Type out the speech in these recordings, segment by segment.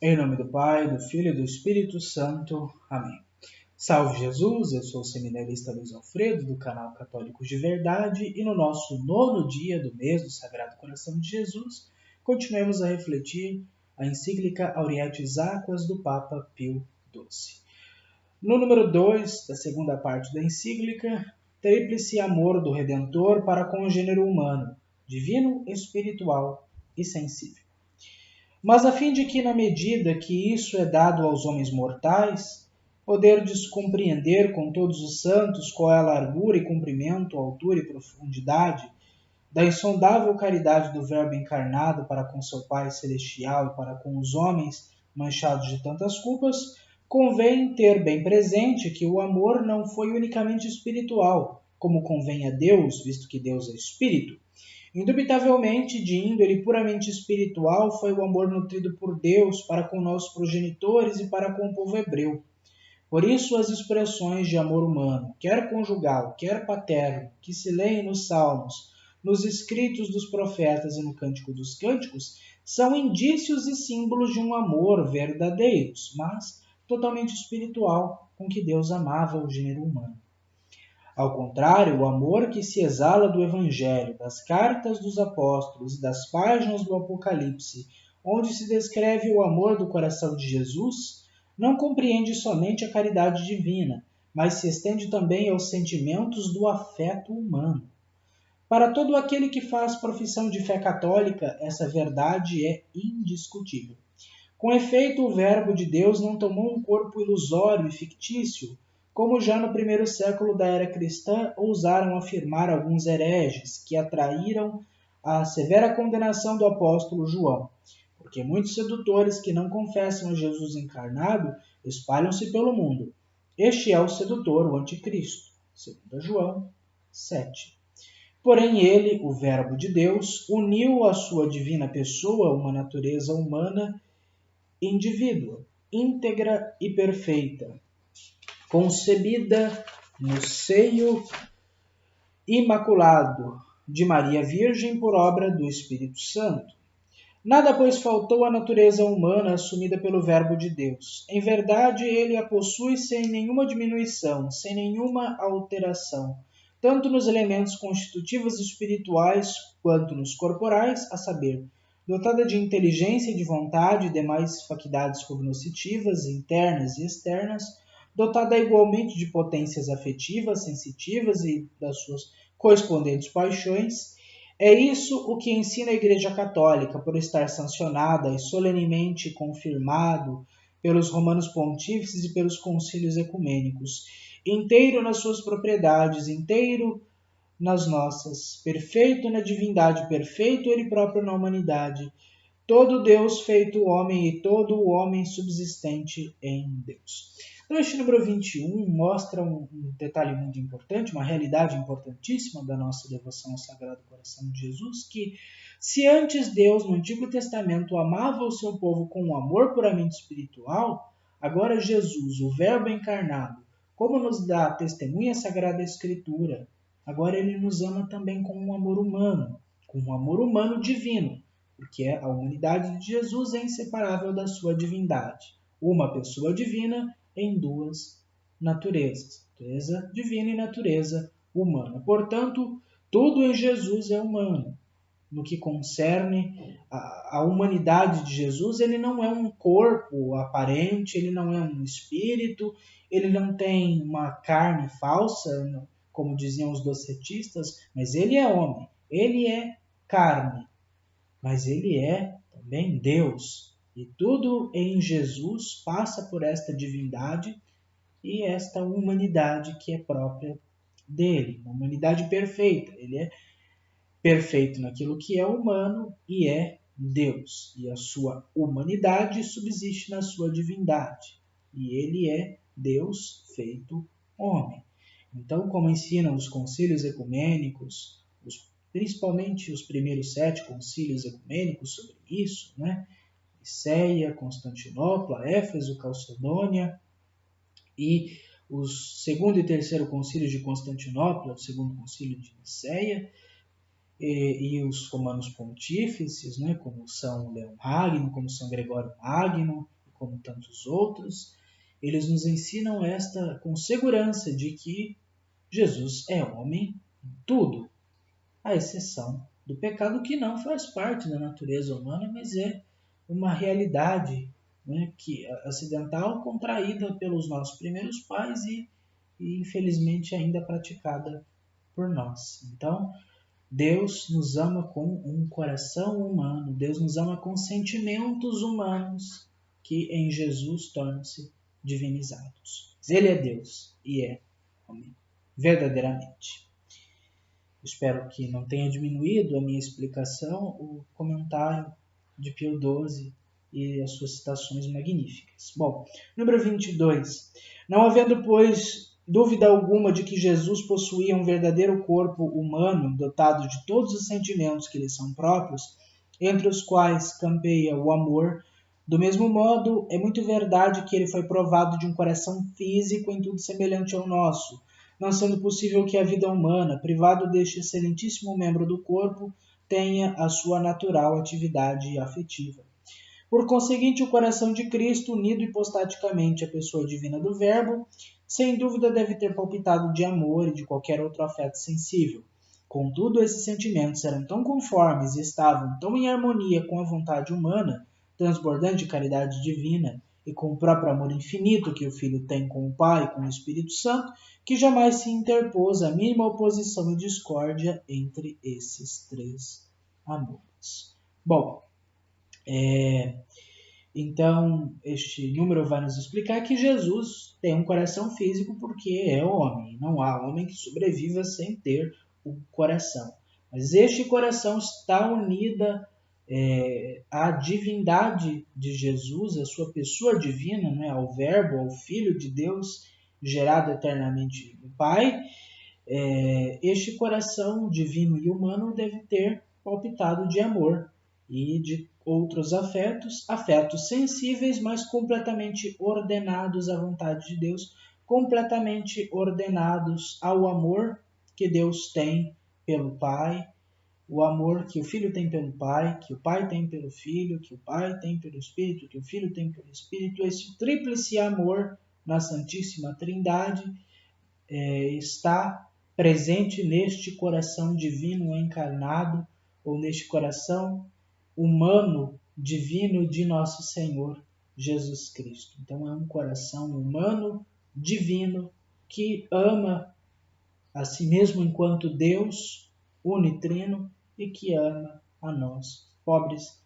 Em nome do Pai, do Filho e do Espírito Santo. Amém. Salve Jesus, eu sou o seminarista Luiz Alfredo, do canal Católicos de Verdade, e no nosso 9º dia do mês do Sagrado Coração de Jesus, continuemos a refletir a encíclica Aurietis Aquas do Papa Pio XII. No número 2 da segunda parte da encíclica, tríplice amor do Redentor para com o gênero humano, divino, espiritual e sensível. Mas a fim de que, na medida que isso é dado aos homens mortais, poderdes compreender com todos os santos qual é a largura e comprimento, altura e profundidade da insondável caridade do Verbo encarnado para com seu Pai Celestial e para com os homens manchados de tantas culpas, convém ter bem presente que o amor não foi unicamente espiritual, como convém a Deus, visto que Deus é Espírito. Indubitavelmente, de índole puramente espiritual, foi o amor nutrido por Deus para com nossos progenitores e para com o povo hebreu. Por isso, as expressões de amor humano, quer conjugal, quer paterno, que se leem nos Salmos, nos escritos dos profetas e no Cântico dos Cânticos, são indícios e símbolos de um amor verdadeiros, mas totalmente espiritual, com que Deus amava o gênero humano. Ao contrário, o amor que se exala do Evangelho, das cartas dos apóstolos e das páginas do Apocalipse, onde se descreve o amor do coração de Jesus, não compreende somente a caridade divina, mas se estende também aos sentimentos do afeto humano. Para todo aquele que faz profissão de fé católica, essa verdade é indiscutível. Com efeito, o Verbo de Deus não tomou um corpo ilusório e fictício, como já no primeiro século da era cristã ousaram afirmar alguns hereges, que atraíram a severa condenação do apóstolo João, porque muitos sedutores que não confessam a Jesus encarnado espalham-se pelo mundo. Este é o sedutor, o anticristo. 2 João 7. Porém ele, o Verbo de Deus, uniu à sua divina pessoa uma natureza humana indivídua, íntegra e perfeita, concebida no seio imaculado de Maria Virgem por obra do Espírito Santo. Nada, pois, faltou à natureza humana assumida pelo Verbo de Deus. Em verdade, ele a possui sem nenhuma diminuição, sem nenhuma alteração, tanto nos elementos constitutivos espirituais quanto nos corporais, a saber, dotada de inteligência e de vontade e demais faculdades cognoscitivas, internas e externas, dotada igualmente de potências afetivas, sensitivas e das suas correspondentes paixões. É isso o que ensina a Igreja Católica, por estar sancionada e solenemente confirmado pelos romanos pontífices e pelos concílios ecumênicos, inteiro nas suas propriedades, inteiro nas nossas, perfeito na divindade, perfeito ele próprio na humanidade, todo Deus feito homem e todo o homem subsistente em Deus. Então, este número 21 mostra um detalhe muito importante, uma realidade importantíssima da nossa devoção ao Sagrado Coração de Jesus, que se antes Deus, no Antigo Testamento, amava o seu povo com um amor puramente espiritual, agora Jesus, o Verbo encarnado, como nos dá testemunha a Sagrada Escritura, agora ele nos ama também com um amor humano divino, porque a humanidade de Jesus é inseparável da sua divindade. Uma pessoa divina em duas naturezas, natureza divina e natureza humana. Portanto, tudo em Jesus é humano. No que concerne a humanidade de Jesus, ele não é um corpo aparente, ele não é um espírito, ele não tem uma carne falsa, como diziam os docetistas, mas ele é homem, ele é carne, mas ele é também Deus. E tudo em Jesus passa por esta divindade e esta humanidade que é própria dele, uma humanidade perfeita. Ele é perfeito naquilo que é humano e é Deus. E a sua humanidade subsiste na sua divindade. E ele é Deus feito homem. Então, como ensinam os concílios ecumênicos, principalmente os primeiros 7 concílios ecumênicos sobre isso, né? Niceia, Constantinopla, Éfeso, Calcedônia, e os segundo e terceiro concílios de Constantinopla, o segundo concílio de Niceia, e os romanos pontífices, né, como São Leão Magno, como São Gregório Magno, como tantos outros, eles nos ensinam esta com segurança de que Jesus é homem em tudo, à exceção do pecado que não faz parte da natureza humana, mas é uma realidade, né, que acidental, contraída pelos nossos primeiros pais e infelizmente ainda praticada por nós. Então, Deus nos ama com um coração humano, Deus nos ama com sentimentos humanos que em Jesus tornam-se divinizados. Ele é Deus e é homem, verdadeiramente. Espero que não tenha diminuído a minha explicação, o comentário de Pio XII e as suas citações magníficas. Bom, número 22. Não havendo, pois, dúvida alguma de que Jesus possuía um verdadeiro corpo humano dotado de todos os sentimentos que lhe são próprios, entre os quais campeia o amor, do mesmo modo, é muito verdade que ele foi provado de um coração físico em tudo semelhante ao nosso, não sendo possível que a vida humana, privado deste excelentíssimo membro do corpo, tenha a sua natural atividade afetiva. Por conseguinte, o coração de Cristo, unido hipostaticamente à pessoa divina do Verbo, sem dúvida deve ter palpitado de amor e de qualquer outro afeto sensível. Contudo, esses sentimentos eram tão conformes e estavam tão em harmonia com a vontade humana, transbordante de caridade divina, e com o próprio amor infinito que o Filho tem com o Pai e com o Espírito Santo, que jamais se interpôs a mínima oposição e discórdia entre esses três amores. Bom, então este número vai nos explicar que Jesus tem um coração físico porque é homem. Não há homem que sobreviva sem ter o coração. Mas este coração está unida à divindade de Jesus, à sua pessoa divina, né, ao Verbo, ao Filho de Deus, gerado eternamente do Pai. Este coração divino e humano deve ter palpitado de amor e de outros afetos, afetos sensíveis, mas completamente ordenados à vontade de Deus, completamente ordenados ao amor que Deus tem pelo Pai, o amor que o Filho tem pelo Pai, que o Pai tem pelo Filho, que o Pai tem pelo Espírito, que o Filho tem pelo Espírito. Esse tríplice amor na Santíssima Trindade está presente neste coração divino encarnado, ou neste coração humano divino de nosso Senhor Jesus Cristo. Então é um coração humano divino que ama a si mesmo enquanto Deus unitrino e que ama a nós, pobres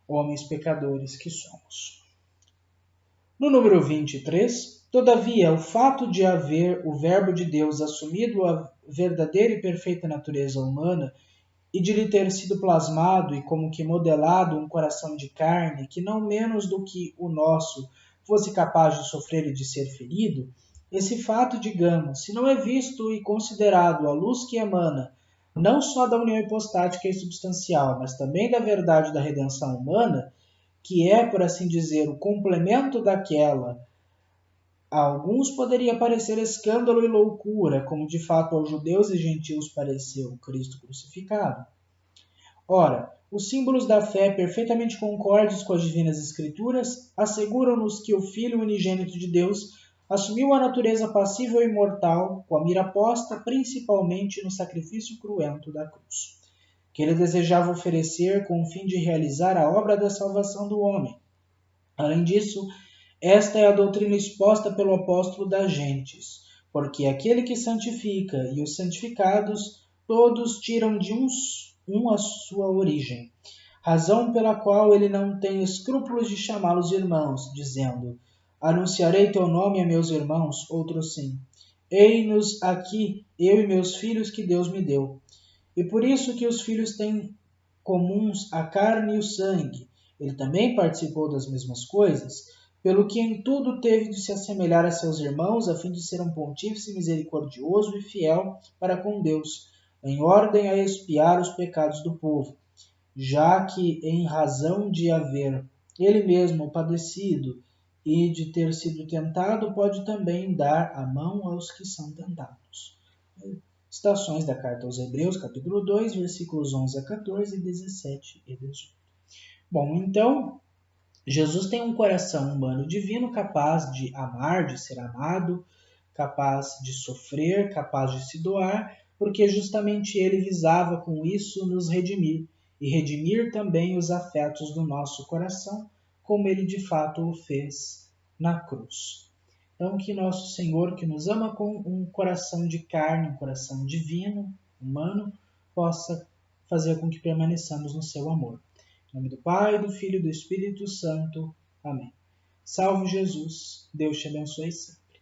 homens pecadores que somos. No número 23, todavia, o fato de haver o Verbo de Deus assumido a verdadeira e perfeita natureza humana e de lhe ter sido plasmado e como que modelado um coração de carne que não menos do que o nosso fosse capaz de sofrer e de ser ferido, esse fato, digamos, se não é visto e considerado à luz que emana não só da união hipostática e substancial, mas também da verdade da redenção humana, que é, por assim dizer, o complemento daquela, a alguns poderia parecer escândalo e loucura, como de fato aos judeus e gentios pareceu Cristo crucificado. Ora, os símbolos da fé perfeitamente concordes com as divinas escrituras asseguram-nos que o Filho unigênito de Deus assumiu a natureza passível e mortal com a mira posta principalmente no sacrifício cruento da cruz, que ele desejava oferecer com o fim de realizar a obra da salvação do homem. Além disso, esta é a doutrina exposta pelo apóstolo das gentes, porque aquele que santifica e os santificados todos tiram de um a sua origem, razão pela qual ele não tem escrúpulos de chamá-los irmãos, dizendo: anunciarei teu nome a meus irmãos, outro sim. Ei-nos aqui, eu e meus filhos que Deus me deu. E por isso que os filhos têm comuns a carne e o sangue. Ele também participou das mesmas coisas, pelo que em tudo teve de se assemelhar a seus irmãos, a fim de ser um pontífice misericordioso e fiel para com Deus, em ordem a expiar os pecados do povo, já que, em razão de haver ele mesmo padecido e de ter sido tentado, pode também dar a mão aos que são tentados. Citações da Carta aos Hebreus, capítulo 2, versículos 11 a 14, 17 e 18. Bom, então, Jesus tem um coração humano divino capaz de amar, de ser amado, capaz de sofrer, capaz de se doar, porque justamente ele visava com isso nos redimir e redimir também os afetos do nosso coração, como ele de fato o fez na cruz. Então, que nosso Senhor, que nos ama com um coração de carne, um coração divino, humano, possa fazer com que permaneçamos no seu amor. Em nome do Pai, do Filho e do Espírito Santo. Amém. Salve Jesus. Deus te abençoe sempre.